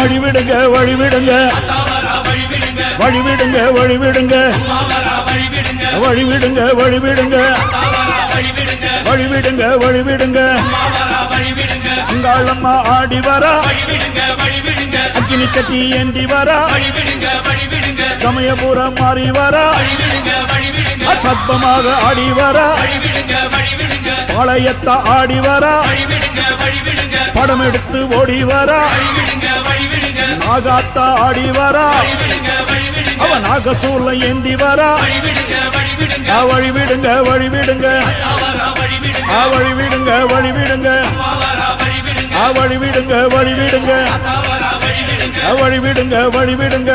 வழிவிடுங்க வழிவிடுங்க வழிவிடுங்க வழிவிடுங்க வழிவிடுங்க வழிவிடுங்க வழிவிடுங்க வழிவிடுங்க அங்காளம்மா ஆடி வரா அக்கினி கட்டி ஏந்தி வரா சமயபுரம் மாறி வரா அசத்தமாக ஆடி வரா பாளையத்த ஆடி வரா படம் எடுத்து ஓடி வரா நாகாத்தா ஆடி வரா அவ நாகசூல ஏந்தி வரா வழிவிடுங்க வழிவிடுங்க வழிவிடுங்க வழிவிடுங்க வழிவிடுங்க வழிவிடுங்க வழிவிடுங்க வழிவிடுங்க